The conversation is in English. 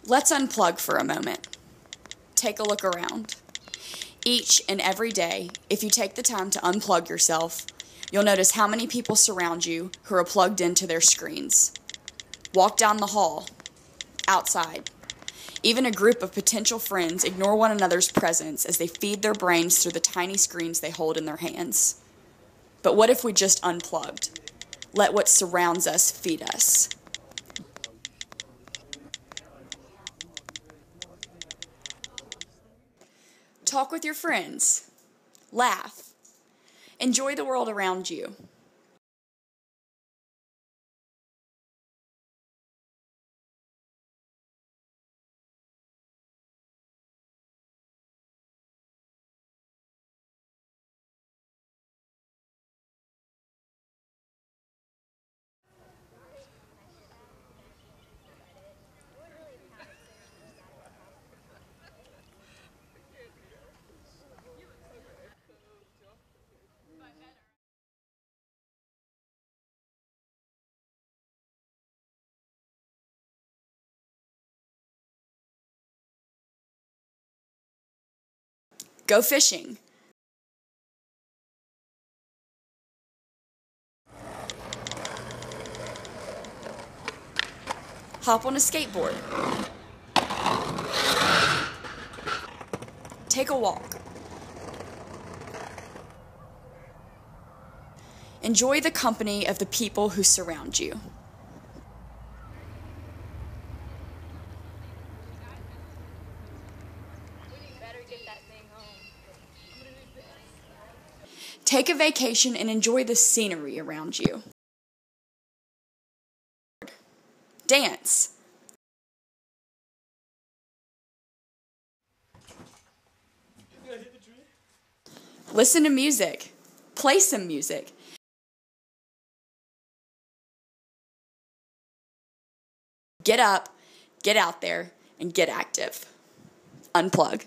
Let's unplug for a moment. Take a look around. Each and every day, if you take the time to unplug yourself, you'll notice how many people surround you who are plugged into their screens. Walk down the hall, outside. Even a group of potential friends ignore one another's presence as they feed their brains through the tiny screens they hold in their hands. But what if we just unplugged? Let what surrounds us feed us. Talk with your friends. Laugh. Enjoy the world around you. Go fishing. Hop on a skateboard. Take a walk. Enjoy the company of the people who surround you. Take a vacation and enjoy the scenery around you. Dance. Listen to music. Play some music. Get up, get out there, and get active. Unplug.